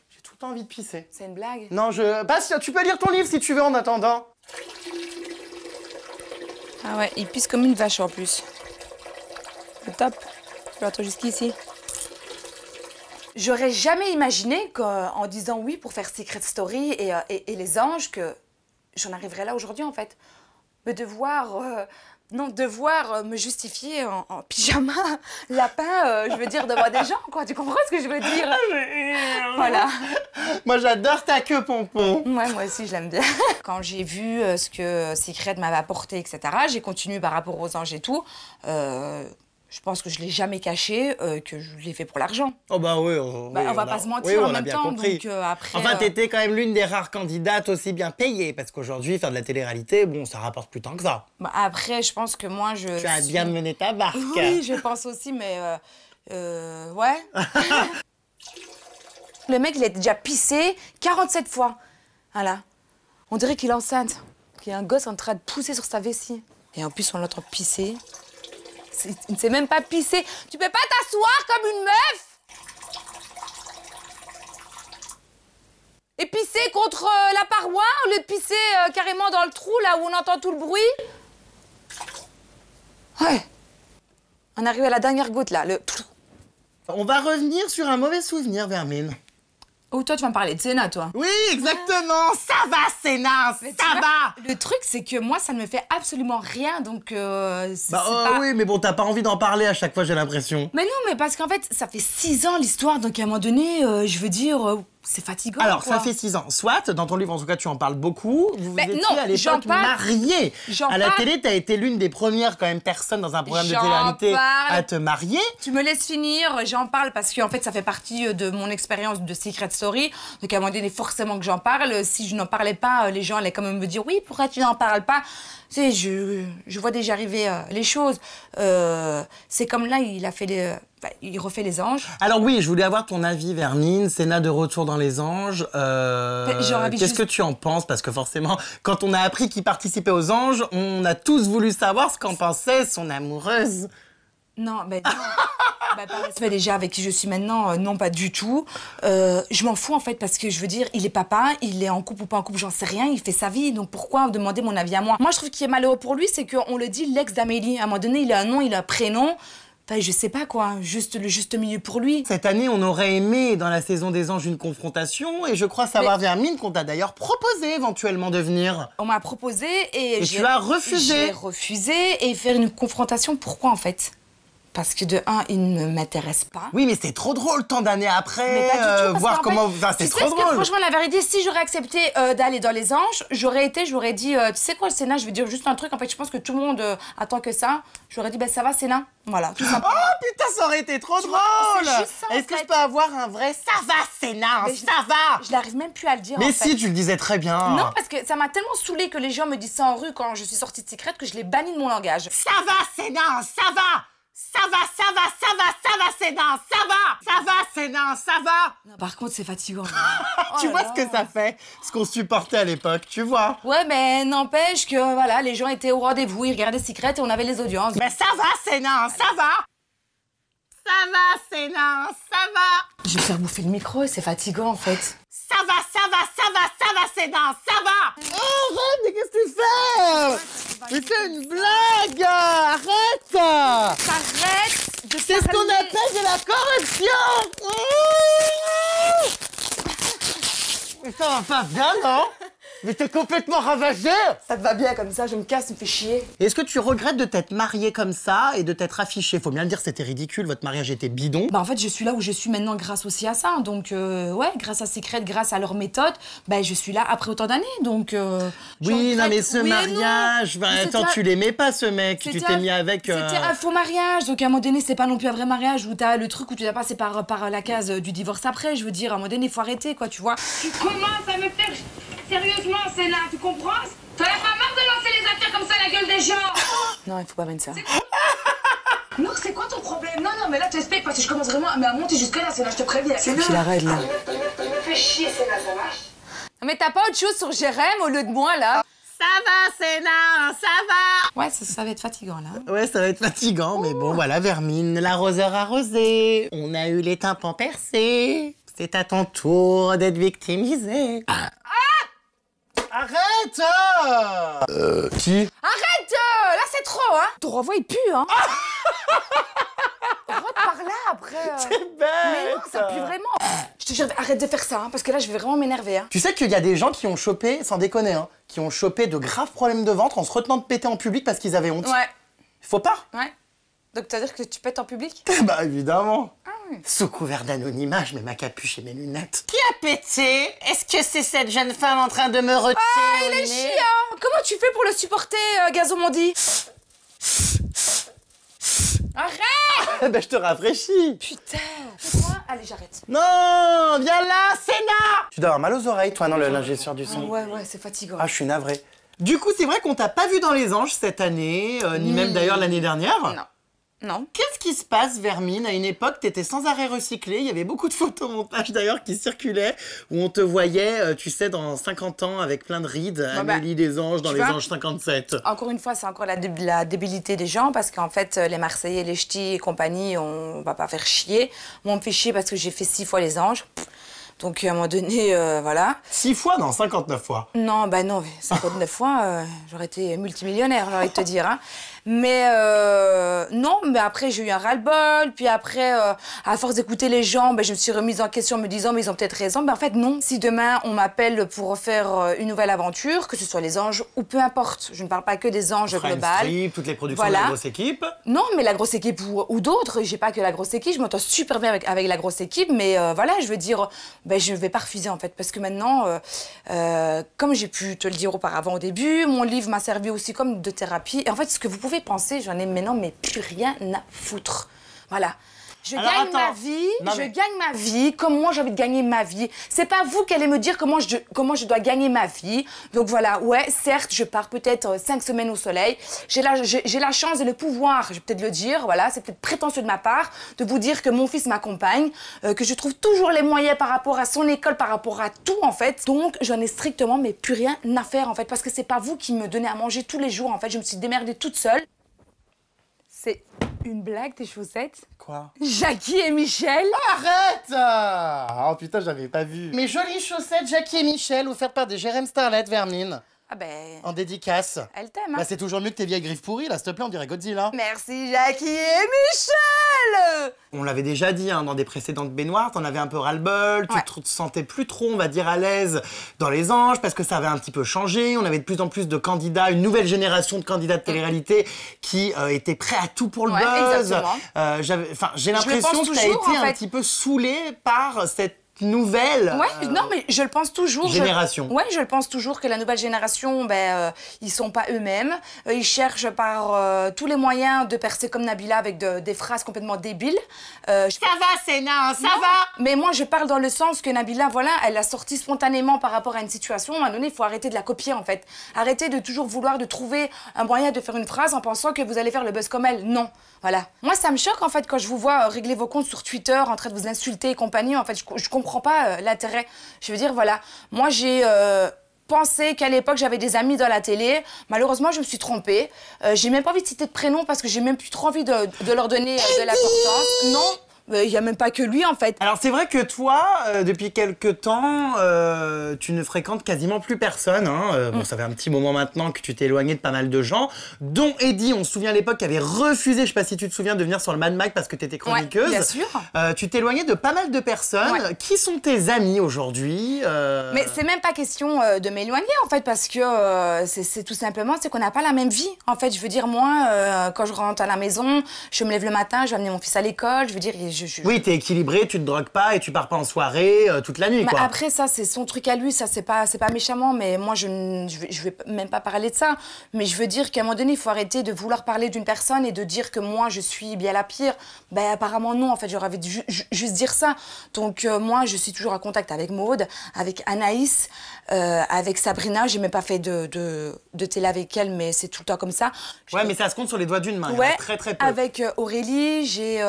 j'ai tout le temps envie de pisser. C'est une blague. Non, Bastien, tu peux lire ton livre si tu veux en attendant. Ah ouais, il pisse comme une vache en plus. Le top. Je l'entends jusqu'ici. J'aurais jamais imaginé qu'en disant oui pour faire Secret Story et les anges, que j'en arriverais là aujourd'hui en fait. Mais devoir me justifier en pyjama, lapin, je veux dire devant des gens quoi. Tu comprends ce que je veux dire? Voilà. Moi, j'adore ta queue, Pompon. Ouais, moi aussi, je l'aime bien. Quand j'ai vu ce que Secret m'avait apporté, etc., j'ai continué par rapport aux anges et tout. Je pense que je l'ai jamais caché, que je l'ai fait pour l'argent. Oh bah oui, On va pas se mentir en même temps. Compris. Donc après. Enfin, t'étais quand même l'une des rares candidates aussi bien payées, parce qu'aujourd'hui, faire de la télé-réalité, bon, ça rapporte plus tant que ça. Après, je pense que moi, Tu as bien mené ta barque. Oui, je pense aussi, mais ouais. Le mec, il a déjà pissé 47 fois. Voilà. On dirait qu'il est enceinte, qu'il y a un gosse en train de pousser sur sa vessie. Et en plus, on l'entend pisser. Il ne sait même pas pisser. Tu peux pas t'asseoir comme une meuf et pisser contre la paroi au lieu de pisser carrément dans le trou, là où on entend tout le bruit. Ouais. On arrive à la dernière goutte, là. On va revenir sur un mauvais souvenir, Vermine. Oh, toi, tu vas me parler de Sénat, toi. Oui, exactement. Ça va, Sénat, ça va. Le truc, c'est que moi, ça ne me fait absolument rien, donc oui, mais bon, t'as pas envie d'en parler à chaque fois, j'ai l'impression. Mais non, mais parce qu'en fait, ça fait 6 ans l'histoire, donc à un moment donné, je veux dire, c'est fatigant. Alors, quoi. ça fait 6 ans. Soit, dans ton livre, en tout cas, tu en parles beaucoup. Vous étiez non, à l'époque mariée. À la télé, t'as été l'une des premières, quand même, personnes dans un programme de télé-réalité à te marier. Tu me laisses finir, j'en parle parce qu'en fait, ça fait partie de mon expérience de Secret Story. Donc à un moment donné, forcément que j'en parle. Si je n'en parlais pas, les gens allaient quand même me dire « Oui, pourquoi tu n'en parles pas ?» Tu sais, je vois déjà arriver les choses. C'est comme là, il refait les anges. Alors oui, je voulais avoir ton avis, Vermine. Sénat de retour dans les anges. Qu'est-ce que tu en penses? Parce que forcément, quand on a appris qu'il participait aux anges, on a tous voulu savoir ce qu'en pensait son amoureuse. Non, non. Par respect déjà avec qui je suis maintenant, non, pas du tout. Je m'en fous en fait parce que je veux dire, il est papa, il est en couple ou pas en couple, j'en sais rien, il fait sa vie, donc pourquoi demander mon avis à moi? Moi, je trouve qu'il est malheureux pour lui, c'est qu'on le dit l'ex d'Amélie. À un moment donné, il a un nom, il a un prénom. Enfin, je sais pas quoi, juste le juste milieu pour lui. Cette année, on aurait aimé, dans la saison des anges, une confrontation, et je crois savoir, Vermine, qu'on t'a d'ailleurs proposé éventuellement de venir. On m'a proposé et tu as refusé. J'ai refusé et faire une confrontation, pourquoi en fait? Parce que de un, il ne m'intéresse pas. Oui, mais c'est trop drôle, tant d'années après, mais pas du tout, voir comment... Enfin, c'est trop drôle. Franchement, la vérité, si j'aurais accepté d'aller dans les anges, j'aurais dit, tu sais quoi, le Sénat, je vais dire juste un truc, en fait, je pense que tout le monde attend que ça. J'aurais dit, ça va, Sénat. Voilà, tout simplement. Oh, putain, ça aurait été trop drôle. Est-ce que je peux avoir un vrai « ça va, Sénat, ça va » Je n'arrive même plus à le dire, mais si, tu le disais très bien. Non, parce que ça m'a tellement saoulée que les gens me disent ça en rue quand je suis sortie de Secret que je l'ai banni de mon langage. Ça va, Sénat, ça va. Sénat, ça va. Non, par contre, c'est fatigant. Tu vois ce que ça fait, ce qu'on supportait à l'époque, tu vois. Ouais, mais n'empêche que, voilà, les gens étaient au rendez-vous, ils regardaient Secret et on avait les audiences. Mais ça va, Sénat, ça va. Sénat, ça va. Je vais faire bouffer le micro et c'est fatigant, en fait. Ça va, Sénat, ça va. Oh, arrête, mais qu'est-ce que tu fais? Mais c'est une blague. Arrête. T'arrêtes de C'est ce qu'on appelle de la corruption. Mais ça va pas bien, non? Mais t'es complètement ravagée. Ça te va bien comme ça, je me casse, ça me fait chier. Est-ce que tu regrettes de t'être mariée comme ça et de t'être affichée? Faut bien le dire, c'était ridicule, votre mariage était bidon. Bah en fait, je suis là où je suis maintenant grâce aussi à ça. Donc, ouais, grâce à Secret, grâce à leur méthode, bah je suis là après autant d'années. Donc, oui, non, mais ce mariage, bah, attends, tu l'aimais pas, ce mec, tu t'es mis avec... C'était un faux mariage, donc à un moment donné, c'est pas non plus un vrai mariage où t'as le truc où tu dois passer par la case du divorce après. Je veux dire, à un moment donné, faut arrêter, quoi, tu vois. Tu commences à me faire... Sérieusement, Sénat, tu comprends? T'en as pas marre de lancer les affaires comme ça à la gueule des gens? Non, il faut pas mettre ça. Non, c'est quoi ton problème? Non, mais là, t'expliques parce que je commence vraiment à monter jusque-là, Sénat, je te préviens. Sénat, Qu'il arrête, là. il me fait chier, Sénat, ça marche? Mais t'as pas autre chose sur Jérém au lieu de moi, là? Ça va, Sénat, ça va. Ouais, ça va être fatigant, là. Ouais, ça va être fatigant, mais bon, voilà, Vermine, l'arroseur arrosé. On a eu les tympans percés. C'est à ton tour d'être victimisé. Arrête! Qui? Arrête! Là, c'est trop, hein! Ton renvoi, il pue, hein! Rentre par là, après. C'est bête! Mais non, ça pue vraiment! Je te jure, arrête de faire ça, hein, parce que là, je vais vraiment m'énerver, hein. Tu sais qu'il y a des gens qui ont chopé, sans déconner, hein, qui ont chopé de graves problèmes de ventre en se retenant de péter en public parce qu'ils avaient honte. Ouais. Faut pas? Ouais. Donc, tu vas dire que tu pètes en public? Bah, évidemment. Ah oui. Sous couvert d'anonymat, je mets ma capuche et mes lunettes. Qui a pété? Est-ce que c'est cette jeune femme en train de me retirer Ah, il est chiant! Comment tu fais pour le supporter, Gazomondi? Arrête! Ben, je te rafraîchis. Putain! C'est quoi? Allez, j'arrête. Non, viens là, Sénat! Tu dois avoir mal aux oreilles, toi, non, le l'ingénieur du son. Ouais, c'est fatigant. Ah, je suis navré. Du coup, c'est vrai qu'on t'a pas vu dans les anges cette année, ni même d'ailleurs l'année dernière. Non. Non. Qu'est-ce qui se passe, Vermine? À une époque, t'étais sans arrêt recyclé. Il y avait beaucoup de photomontages d'ailleurs qui circulaient où on te voyait, tu sais, dans 50 ans avec plein de rides, Amélie des Anges dans Les Anges 57. Encore une fois, c'est encore la débilité des gens parce qu'en fait, les Marseillais, les Ch'tis et compagnie, on va pas faire chier. Moi, on me fait chier parce que j'ai fait 6 fois Les Anges. Donc, à un moment donné, voilà. 6 fois? Non, 59 fois. Non, bah non, 59 fois, j'aurais été multimillionnaire, j'ai envie de te dire. Hein. Mais non, mais après, j'ai eu un ras-le-bol. Puis après, à force d'écouter les gens, je me suis remise en question en me disant, mais ils ont peut-être raison. Mais en fait, non. Si demain, on m'appelle pour faire une nouvelle aventure, que ce soit Les Anges ou peu importe, je ne parle pas que des Anges globales. Strip, toutes les productions de la grosse équipe. Non, mais la grosse équipe ou d'autres. J'ai pas que la grosse équipe. Je m'entends super bien avec la grosse équipe. Mais voilà, je veux dire, je ne vais pas refuser en fait. Parce que maintenant, comme j'ai pu te le dire auparavant au début, mon livre m'a servi aussi comme de thérapie. Et en fait, ce que vous pouvez penser, j'en ai maintenant, mais plus rien à foutre. Voilà. Je gagne ma vie comme moi j'ai envie de gagner ma vie. C'est pas vous qui allez me dire comment je dois gagner ma vie. Donc voilà, ouais, certes, je pars peut-être 5 semaines au soleil. J'ai la chance et le pouvoir, je vais peut-être le dire, voilà, c'est peut-être prétentieux de ma part, de vous dire que mon fils m'accompagne, que je trouve toujours les moyens par rapport à son école, par rapport à tout en fait. Donc j'en ai strictement mais plus rien à faire en fait, parce que c'est pas vous qui me donnez à manger tous les jours en fait. Je me suis démerdée toute seule. C'est une blague, tes chaussettes? Quoi? Jackie et Michel? Arrête! Oh putain, j'avais pas vu. Mes jolies chaussettes Jackie et Michel, offertes par des Jérém Starlet, Vermine. Ah ben... En dédicace. Elle t'aime, hein? Bah, c'est toujours mieux que tes vieilles griffes pourries, là, s'il te plaît, on dirait Godzilla. Merci Jackie et Michel! On l'avait déjà dit, hein, dans des précédentes baignoires, t'en avais un peu ras-le-bol, tu te sentais plus trop, on va dire, à l'aise dans Les Anges, parce que ça avait un petit peu changé, on avait de plus en plus de candidats, une nouvelle génération de candidats de télé-réalité qui étaient prêts à tout pour le buzz. Exactement. J'ai l'impression que t'as été un petit peu saoulé par cette nouvelle Non, mais je le pense toujours. génération. Ouais, je le pense toujours que la nouvelle génération, ils sont pas eux-mêmes. Ils cherchent par tous les moyens de percer comme Nabila avec des phrases complètement débiles. Ça va, Sénat, ça va. Mais moi, je parle dans le sens que Nabila, voilà, elle a sorti spontanément par rapport à une situation. À un moment donné, il faut arrêter de la copier, en fait. Arrêter de toujours vouloir de trouver un moyen de faire une phrase en pensant que vous allez faire le buzz comme elle. Non, voilà. Moi, ça me choque, en fait, quand je vous vois régler vos comptes sur Twitter, en train de vous insulter et compagnie. En fait, je comprends pas l'intérêt. Je veux dire, voilà, moi, j'ai pensé qu'à l'époque, j'avais des amis dans la télé. Malheureusement, je me suis trompée. J'ai même pas envie de citer de prénom parce que j'ai même plus trop envie de leur donner de l'importance. Non. Il n'y a même pas que lui, en fait. Alors, c'est vrai que toi, depuis quelques temps, tu ne fréquentes quasiment plus personne. Hein. Bon, ça fait un petit moment maintenant que tu t'es éloigné de pas mal de gens, dont Eddie, on se souvient à l'époque, qui avait refusé, je sais pas si tu te souviens, de venir sur le Mad Mag parce que tu étais chroniqueuse. Ouais, bien sûr. Tu t'es éloigné de pas mal de personnes. Ouais. Qui sont tes amis aujourd'hui Mais c'est même pas question de m'éloigner, en fait, parce que c'est tout simplement, c'est qu'on n'a pas la même vie. En fait, je veux dire, moi, quand je rentre à la maison, je me lève le matin, je vais amener mon fils à l'école, je veux dire... Oui, t'es équilibré, tu te drogues pas et tu pars pas en soirée toute la nuit, quoi. Après, ça, c'est son truc à lui, ça, c'est pas méchamment, mais moi, je vais même pas parler de ça. Mais je veux dire qu'à un moment donné, il faut arrêter de vouloir parler d'une personne et de dire que moi, je suis bien la pire. Ben, apparemment, non, en fait, j'aurais envie de juste dire ça. Donc, moi, je suis toujours en contact avec Maude, avec Anaïs, avec Sabrina. J'ai même pas fait de télé avec elle, mais c'est tout le temps comme ça. Ouais, mais ça se compte sur les doigts d'une main, il y en a très très peu. Avec Aurélie, j'ai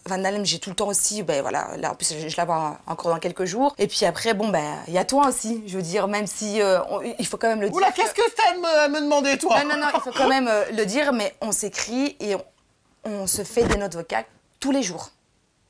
Van Alem, j'ai tout le temps aussi, ben voilà, là en plus je la vois encore dans quelques jours. Et puis après, bon ben, il y a toi aussi, je veux dire, même si il faut quand même le dire. Oula, qu'est-ce que t'as à me demander, toi? Non, il faut quand même le dire, mais on s'écrit et on se fait des notes vocales tous les jours.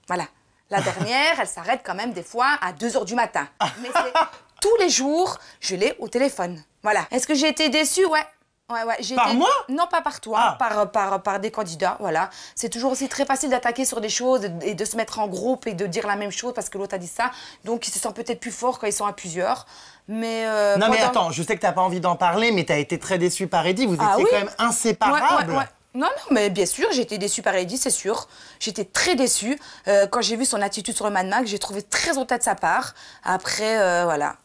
Voilà. La dernière, elle s'arrête quand même des fois à 2h du matin. Mais c'est tous les jours, je l'ai au téléphone. Voilà. Est-ce que j'ai été déçue? Ouais. Ouais, par moi? Non, pas par toi, par des candidats, voilà. C'est toujours aussi très facile d'attaquer sur des choses et de se mettre en groupe et de dire la même chose parce que l'autre a dit ça. Donc, ils se sentent peut-être plus forts quand ils sont à plusieurs. Mais non, mais attends, je sais que t'as pas envie d'en parler, mais t'as été très déçue par Eddie. Vous étiez quand même inséparables. Ouais. Non, mais bien sûr, j'ai été déçue par Eddie, c'est sûr. J'étais très déçue. Quand j'ai vu son attitude sur le Mad Mag, j'ai trouvé très honnête de sa part. Après, voilà.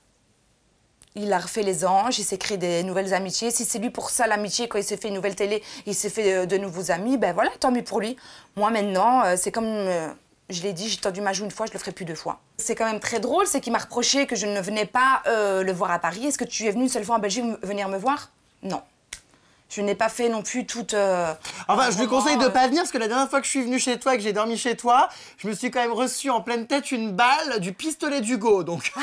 Il a refait les anges, il s'est créé des nouvelles amitiés. Si c'est lui pour ça, l'amitié, quand il s'est fait une nouvelle télé, il s'est fait de nouveaux amis, ben voilà, tant mieux pour lui. Moi, maintenant, c'est comme... je l'ai dit, j'ai tendu ma joue une fois, je le ferai plus 2 fois. C'est quand même très drôle, c'est qu'il m'a reproché que je ne venais pas le voir à Paris. Est-ce que tu es venu une seule fois en Belgique venir me voir? Non. Je n'ai pas fait non plus toute... Enfin, je lui conseille de pas venir, parce que la dernière fois que je suis venue chez toi et que j'ai dormi chez toi, je me suis quand même reçu en pleine tête une balle du pistolet d'Hugo, donc...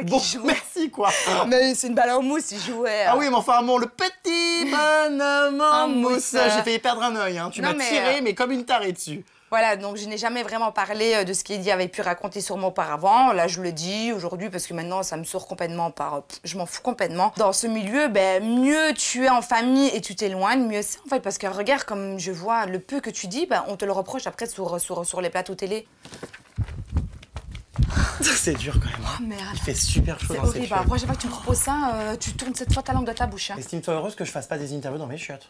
bon, merci, quoi. Mais c'est une balle en mousse, il jouait. Ah oui, mais enfin, bon, le petit bonhomme en mousse. J'ai failli perdre un œil, hein. Tu m'as tiré, mais comme une tarée dessus. Voilà, donc je n'ai jamais vraiment parlé de ce qu'Eddie avait pu raconter sur moi auparavant. Là, je le dis aujourd'hui parce que maintenant, ça me sort complètement je m'en fous complètement. Dans ce milieu, ben, mieux tu es en famille et tu t'éloignes, mieux c'est en fait. Parce que regarde, comme je vois le peu que tu dis, ben, on te le reproche après sur les plateaux télé. C'est dur quand même. Oh merde. Il fait super chaud dans cette horrible. La prochaine fois que tu me proposes ça, tu tournes cette fois ta langue de ta bouche. Hein. Estime-toi heureuse que je fasse pas des interviews dans mes chiottes.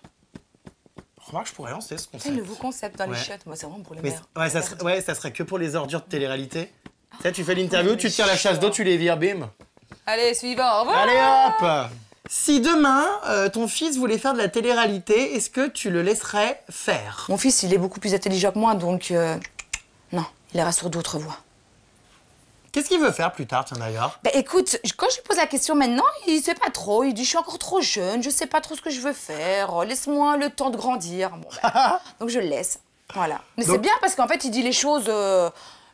Remarque, je pourrais lancer ce concept. C'est le nouveau concept dans les chiottes. Moi, c'est vraiment pour les mères. Ça serait que pour les ordures de télé-réalité. Tu sais, tu fais l'interview, tu tires la chasse d'eau, tu les vires, bim. Allez, suivant, au revoir. Allez, hop. Si demain, ton fils voulait faire de la télé-réalité, est-ce que tu le laisserais faire? Mon fils, il est beaucoup plus intelligent que moi, donc non, il ira sur d'autres voies. Qu'est-ce qu'il veut faire plus tard, tiens d'ailleurs? Ben écoute, quand je lui pose la question maintenant, il sait pas trop. Il dit je suis encore trop jeune, je sais pas trop ce que je veux faire. Laisse-moi le temps de grandir. Bon, ben, donc je le laisse. Voilà. Mais c'est bien parce qu'en fait, il dit les choses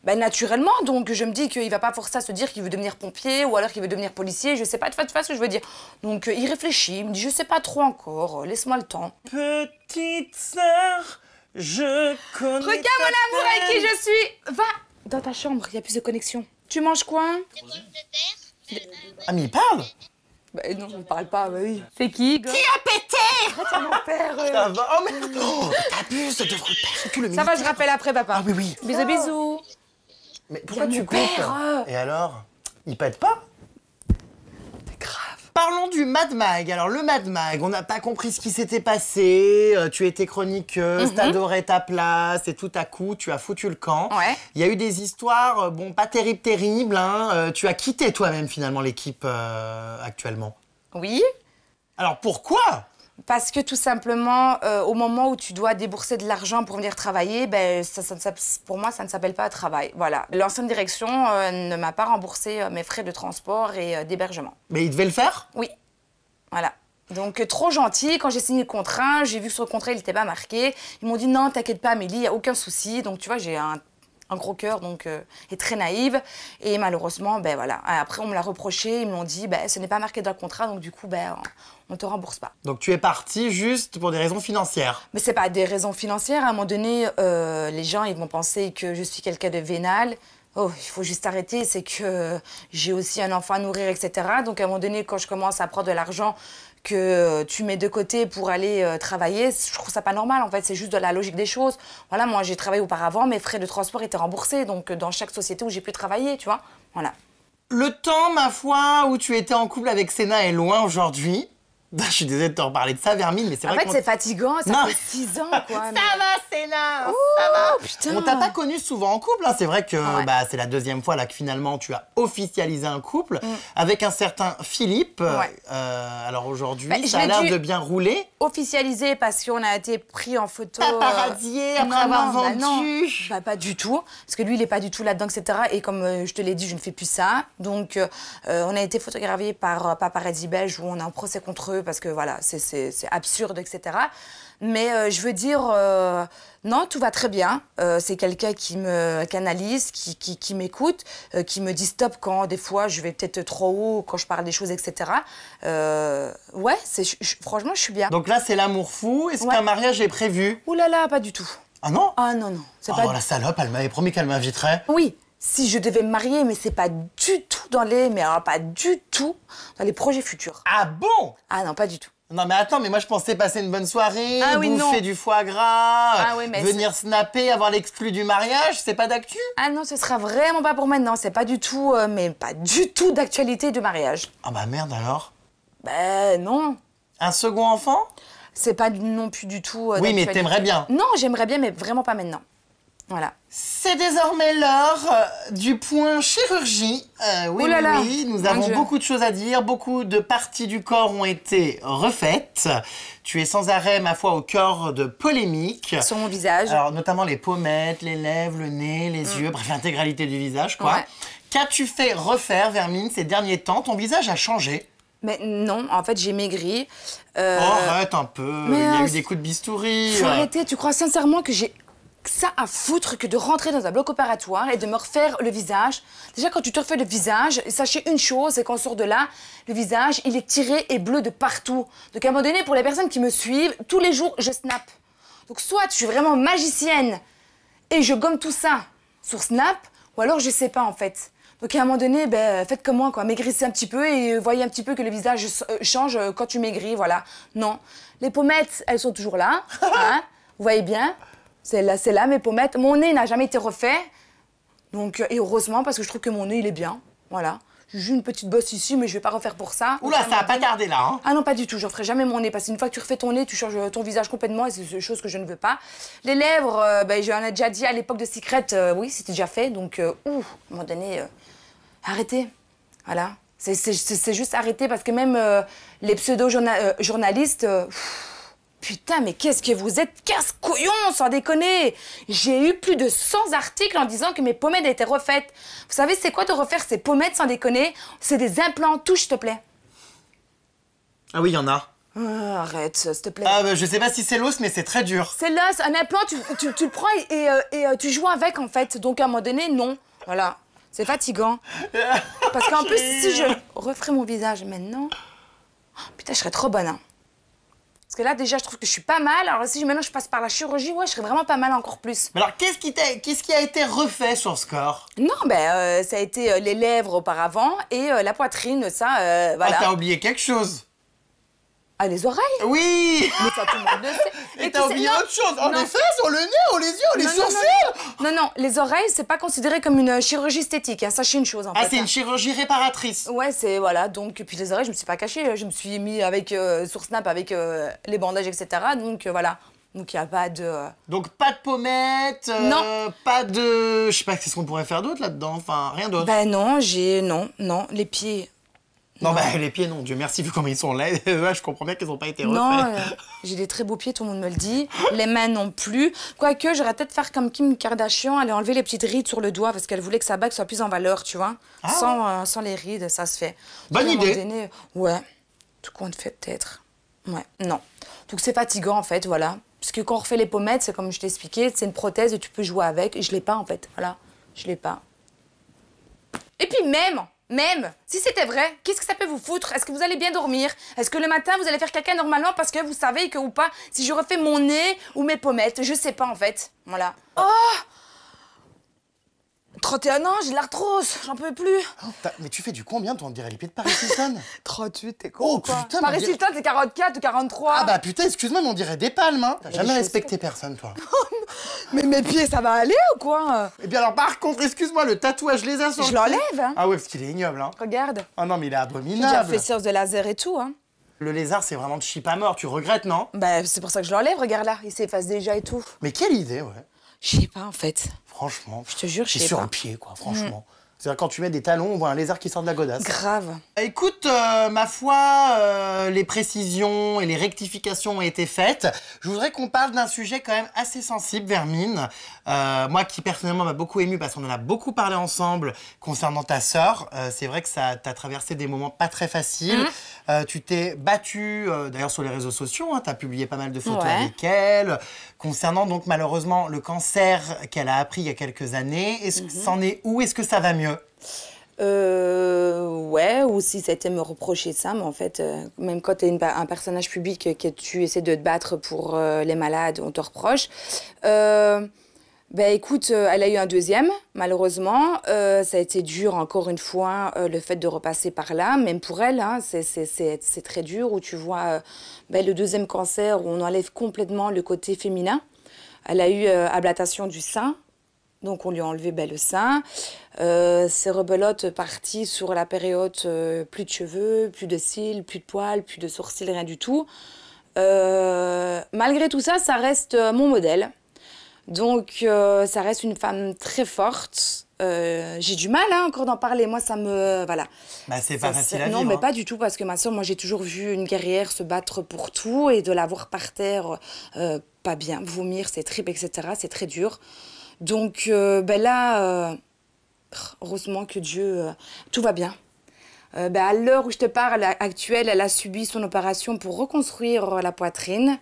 naturellement. Donc je me dis qu'il va pas forcer à se dire qu'il veut devenir pompier ou alors qu'il veut devenir policier. Je sais pas de fait ce que je veux dire. Donc il réfléchit, il me dit je sais pas trop encore. Laisse-moi le temps. Petite sœur, je connais. Regarde mon amour avec qui je suis. Va dans ta chambre, il y a plus de connexion. Tu manges quoi? Ah mais il parle? Bah non, il parle pas, bah oui. C'est qui, gars? Qui a pété? C'est mon père. Ça va? Oh merde! Oh, t'abuses, ça devrait faire tout le Ça va, je rappelle après, papa. Ah oui. Bisous, bisous. Mais pourquoi Il y a tu mon coupes? père. Et alors? Il pète pas? C'est grave. Parlons du Mad Mag. Alors le Mad Mag, on n'a pas compris ce qui s'était passé. Tu étais chroniqueuse, t'adorais ta place et tout à coup, tu as foutu le camp. Ouais. Il y a eu des histoires, bon, pas terribles. Hein. Tu as quitté toi-même finalement l'équipe actuellement. Oui. Alors pourquoi ? Parce que tout simplement, au moment où tu dois débourser de l'argent pour venir travailler, ben, pour moi, ça ne s'appelle pas un travail. Voilà. L'ancienne direction ne m'a pas remboursé mes frais de transport et d'hébergement. Mais il devait le faire ? Oui. Voilà. Donc, trop gentil. Quand j'ai signé le contrat, j'ai vu que sur le contrat, il n'était pas marqué. Ils m'ont dit non, t'inquiète pas, Amélie, il n'y a aucun souci. Donc, tu vois, j'ai un gros cœur donc, et très naïve. Et malheureusement, ben voilà. Après, on me l'a reproché. Ils m'ont dit, ben, ce n'est pas marqué dans le contrat, donc du coup, ben, on ne te rembourse pas. Donc tu es partie juste pour des raisons financières. Mais c'est pas des raisons financières. À un moment donné, les gens ils vont penser que je suis quelqu'un de vénal. Oh, il faut juste arrêter. C'est que j'ai aussi un enfant à nourrir, etc. Donc à un moment donné, quand je commence à prendre de l'argent que tu mets de côté pour aller travailler, je trouve ça pas normal. En fait, c'est juste de la logique des choses. Voilà, moi j'ai travaillé auparavant, mes frais de transport étaient remboursés. Donc dans chaque société où j'ai pu travailler, tu vois. Voilà. Le temps, ma foi, où tu étais en couple avec Sénat est loin aujourd'hui. Je suis désolée de te reparler de ça, Vermine, mais c'est vrai En fait, c'est fatigant, ça fait 6 ans, quoi. Ça va, Sénat, Ouh, ça va. putain. On t'a pas connu souvent en couple, hein. C'est vrai que Ouais. c'est la deuxième fois là que finalement tu as officialisé un couple avec un certain Philippe. Ouais. Alors aujourd'hui, Bah, je ça a l'ai l'air dû- de bien rouler. Officialisé parce qu'on a été pris en photo. Paparazzier après avoir vendu. non. Bah, pas du tout. Parce que lui, il n'est pas du tout là-dedans, etc. Et comme je te l'ai dit, je ne fais plus ça. Donc, on a été photographié par paparazzi belge où on a un procès contre eux parce que voilà, c'est absurde, etc. Mais je veux dire, non, tout va très bien. C'est quelqu'un qui me canalise, qui m'écoute, qui me dit stop quand des fois je vais peut-être trop haut, quand je parle des choses, etc. Ouais, franchement, je suis bien. Donc là, c'est l'amour fou. Est-ce Ouais. qu'un mariage est prévu? Ouh là là, pas du tout. Ah non? Ah non, non. C'est Oh, pas... la salope, elle m'avait promis qu'elle m'inviterait. Oui, si je devais me marier, mais c'est pas du tout dans les... Mais alors, pas du tout dans les projets futurs. Ah bon? Ah non, pas du tout. Non mais attends, mais moi je pensais passer une bonne soirée, Ah oui, bouffer non. du foie gras, Ah oui, mais venir snapper, avoir l'exclu du mariage, c'est pas d'actu? Ah non, ce sera vraiment pas pour maintenant. C'est pas du tout, mais pas du tout d'actualité de mariage. Ah bah merde alors. Ben non. Un second enfant? C'est pas non plus du tout Oui, mais d'actualité. t'aimerais bien. Non, j'aimerais bien, mais vraiment pas maintenant. Voilà. C'est désormais l'heure du point chirurgie. Oui, Ouh là là, oui, nous mon avons Dieu. beaucoup de choses à dire, beaucoup de parties du corps ont été refaites. Tu es sans arrêt, ma foi, au cœur de polémiques. Sur mon visage. Alors, notamment les pommettes, les lèvres, le nez, les yeux, bref, l'intégralité du visage, quoi. Ouais. Qu'as-tu fait refaire, Vermine, ces derniers temps? Ton visage a changé. Mais non, en fait, j'ai maigri. Oh, arrête un peu, mais, il y a eu c'est- des coups de bistouri. Faut arrêter, tu crois sincèrement que j'ai ça à foutre que de rentrer dans un bloc opératoire et de me refaire le visage? Déjà, quand tu te refais le visage, sachez une chose, c'est qu'en sort de là, le visage, il est tiré et bleu de partout. Donc à un moment donné, pour les personnes qui me suivent, tous les jours, je snap. Donc soit je suis vraiment magicienne et je gomme tout ça sur Snap, ou alors je sais pas en fait. Donc à un moment donné, ben, faites comme moi, quoi. Maigrissez un petit peu et voyez un petit peu que le visage change quand tu maigris, voilà. Non. Les pommettes, elles sont toujours là, hein. Vous voyez bien, c'est là mes pommettes. Mon nez n'a jamais été refait, donc, et heureusement, parce que je trouve que mon nez, il est bien, voilà. J'ai juste une petite bosse ici, mais je vais pas refaire pour ça. Oula, Donc, ça a pas tardé là, hein. ah non, pas du tout, je referai jamais mon nez, parce qu'une fois que tu refais ton nez, tu changes ton visage complètement, et c'est une chose que je ne veux pas. Les lèvres, ben, j'en ai déjà dit à l'époque de Secret, oui, c'était déjà fait, donc, à un moment donné, arrêtez, voilà. C'est juste arrêter, parce que même les pseudo-journalistes, putain, mais qu'est-ce que vous êtes casse-couillons, sans déconner! J'ai eu plus de 100 articles en disant que mes pommettes étaient refaites. Vous savez, c'est quoi de refaire ces pommettes, sans déconner? C'est des implants, touche, s'il te plaît. Ah oui, il y en a. Arrête, s'il te plaît. Ah, bah, je sais pas si c'est l'os, mais c'est très dur. C'est là, un implant, tu le prends et tu joues avec, en fait. Donc, à un moment donné, non. Voilà. C'est fatigant. Parce qu'en plus, si je referais mon visage maintenant... oh, putain, je serais trop bonne, hein. Parce que là, déjà, je trouve que je suis pas mal. Alors, si maintenant je passe par la chirurgie, ouais, je serais vraiment pas mal encore plus. Mais alors, qu'est-ce qui a été refait sur ce corps? Non, ben, ça a été les lèvres auparavant et la poitrine, ça, Ah, voilà. t'as oublié quelque chose. Ah, les oreilles? Oui. Mais ça, tout le monde le sait. Et t'as tu sais- oublié non, autre chose. Oh, non. les fesses, oh, le nez, oh, les yeux, oh, les Non, sourcils. non, les oreilles, c'est pas considéré comme une chirurgie esthétique, hein. Sachez une chose, en Ah, fait. c'est hein. une chirurgie réparatrice. Ouais, c'est, voilà, donc, puis les oreilles, je me suis pas cachée, je me suis mis avec, sur Snap avec les bandages, etc., donc, voilà. Donc, il n'y a pas de... Donc, pas de pommettes, Non. pas de... Je sais pas, qu'est-ce qu'on pourrait faire d'autre là-dedans? Enfin, rien d'autre. Ben non, non, les pieds... Non, bah, les pieds, non, Dieu merci, vu comment ils sont laids. Là, je comprends bien qu'ils n'ont pas été refaits. Non, j'ai des très beaux pieds, tout le monde me le dit. Les mains non plus. Quoique, j'aurais peut-être faire comme Kim Kardashian, aller enlever les petites rides sur le doigt parce qu'elle voulait que sa bague soit plus en valeur, tu vois. Sans les rides, ça se fait. Bonne Puis, à un idée. moment donné, ouais, tout compte fait peut-être. Ouais, non. Donc c'est fatigant en fait, voilà. Parce que quand on refait les pommettes, c'est comme je t'ai expliqué, c'est une prothèse et tu peux jouer avec. Et je l'ai pas en fait, voilà. Je l'ai pas. Et puis même, si c'était vrai, qu'est-ce que ça peut vous foutre? Est-ce que vous allez bien dormir? Est-ce que le matin, vous allez faire caca normalement parce que vous savez que ou pas, si je refais mon nez ou mes pommettes, je sais pas en fait. Voilà. Oh 31 ans, j'ai de l'arthrose, j'en peux plus. Mais tu fais du combien, toi? On dirait les pieds de Paris Hilton. 38, t'es con Oh, ou quoi? putain, Paris on dirait- Hilton, c'est 44 ou 43. Ah bah putain, excuse-moi, mais on dirait des palmes, hein. T'as des jamais choses- respecté personne, toi. Mais mes pieds, ça va aller ou quoi? Eh bien alors, par contre, excuse-moi, le tatouage les a sur Je le l'enlève, pied. hein. Ah ouais, parce qu'il est ignoble, hein. Regarde. Ah non, mais il est J'ai déjà abominable. fait séance de laser et tout, hein. Le lézard, c'est vraiment de chip à mort, tu regrettes, non? Bah, c'est pour ça que je l'enlève, regarde là, il s'efface déjà et tout. Mais quelle idée, ouais. Je sais pas en fait. Franchement. Je te jure, je C'est sais sur pas. le pied, quoi, franchement. C'est-à-dire, quand tu mets des talons, on voit un lézard qui sort de la godasse. Grave. Écoute, ma foi, les précisions et les rectifications ont été faites. Je voudrais qu'on parle d'un sujet quand même assez sensible, Vermine. Moi qui personnellement m'a beaucoup ému parce qu'on en a beaucoup parlé ensemble concernant ta sœur. C'est vrai que ça t'a traversé des moments pas très faciles. Tu t'es battue, d'ailleurs sur les réseaux sociaux, hein, tu as publié pas mal de photos Ouais. avec elle, concernant donc malheureusement le cancer qu'elle a appris il y a quelques années. Est-ce que c'en est où? Est-ce que ça va mieux? Ouais, ou si c'était me reprocher ça, mais en fait, même quand t'es un personnage public que tu essaies de te battre pour les malades, on te reproche. Ben écoute, elle a eu un deuxième, malheureusement. Ça a été dur, encore une fois, le fait de repasser par là. Même pour elle, hein, c'est très dur, où tu vois ben, le deuxième cancer, où on enlève complètement le côté féminin. Elle a eu ablatation du sein. Donc on lui a enlevé ben, le sein. Ses rebelotes parties sur la période, plus de cheveux, plus de cils, plus de poils, plus de sourcils, rien du tout. Malgré tout ça, ça reste mon modèle. Donc ça reste une femme très forte. J'ai du mal hein, encore d'en parler. Moi, ça me... Voilà. Bah, c'est pas facile à Non, vivre. mais hein. pas du tout, parce que ma soeur, moi, j'ai toujours vu une guerrière se battre pour tout et de la voir par terre, pas bien, vomir, ses tripes, etc. C'est très dur. Donc ben là, heureusement que Dieu, tout va bien. Ben à l'heure où je te parle, actuelle, elle a subi son opération pour reconstruire la poitrine.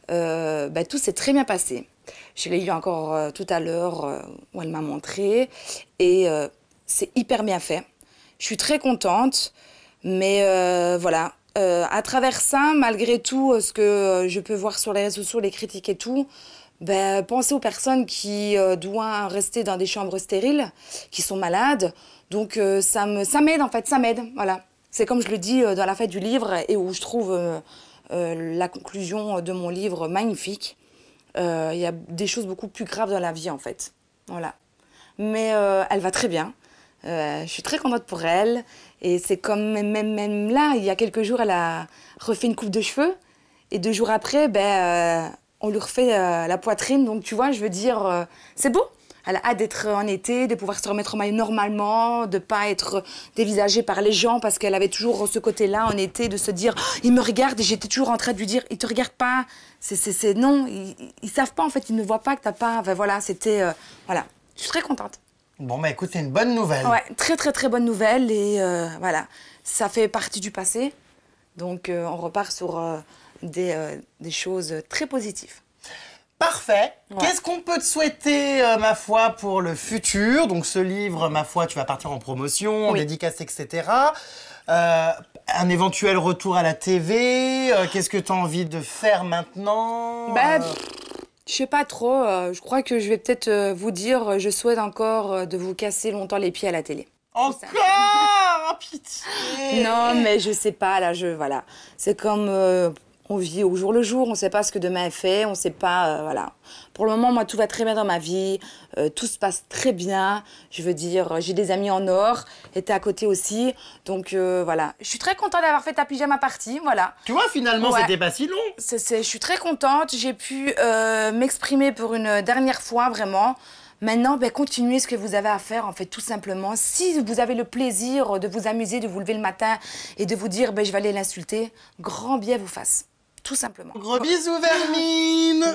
Ben tout s'est très bien passé. Je l'ai eu encore tout à l'heure où elle m'a montré. Et c'est hyper bien fait. Je suis très contente. Mais voilà, à travers ça, malgré tout, ce que je peux voir sur les réseaux sociaux, les critiques et tout, ben, pensez aux personnes qui doivent rester dans des chambres stériles, qui sont malades. Donc ça m'aide en fait, ça m'aide, voilà. C'est comme je le dis dans la fête du livre et où je trouve la conclusion de mon livre magnifique. Il y a des choses beaucoup plus graves dans la vie en fait, voilà. Mais elle va très bien. Je suis très contente pour elle. Et c'est comme même là, il y a quelques jours, elle a refait une coupe de cheveux. Et 2 jours après, ben, on lui refait la poitrine. Donc, tu vois, je veux dire, c'est beau. Elle a hâte d'être en été, de pouvoir se remettre en maillot normalement, de ne pas être dévisagée par les gens, parce qu'elle avait toujours ce côté-là en été, de se dire oh, « il me regarde » et j'étais toujours en train de lui dire « il te regarde pas ». Non, ils savent pas en fait, ils ne voient pas que t'as pas... Enfin, voilà, c'était... voilà, je suis très contente. Bon, bah écoute, c'est une bonne nouvelle. Ouais, très très très bonne nouvelle et voilà, ça fait partie du passé. Donc on repart sur des choses très positives. Parfait. Ouais. Qu'est-ce qu'on peut te souhaiter, ma foi, pour le futur? Donc ce livre, ma foi, tu vas partir en promotion, en Oui. dédicace, etc. Un éventuel retour à la TV. Qu'est-ce que tu as envie de faire maintenant? Je sais pas trop, je crois que je vais peut-être vous dire, je souhaite encore de vous casser longtemps les pieds à la télé. Encore? Oh, pitié! Non, mais je sais pas, là, voilà. C'est comme On vit au jour le jour, on ne sait pas ce que demain est fait, on ne sait pas, voilà. Pour le moment, moi, tout va très bien dans ma vie, tout se passe très bien. Je veux dire, j'ai des amis en or, et t'es à côté aussi, donc voilà. Je suis très contente d'avoir fait ta pyjama party, voilà. Tu vois, finalement, Ouais. c'était pas si long. Je suis très contente, j'ai pu m'exprimer pour une dernière fois, vraiment. Maintenant, ben, continuez ce que vous avez à faire, en fait, tout simplement. Si vous avez le plaisir de vous amuser, de vous lever le matin et de vous dire, ben, je vais aller l'insulter, grand bien vous fasse. Tout simplement. Gros bisous, Vermine.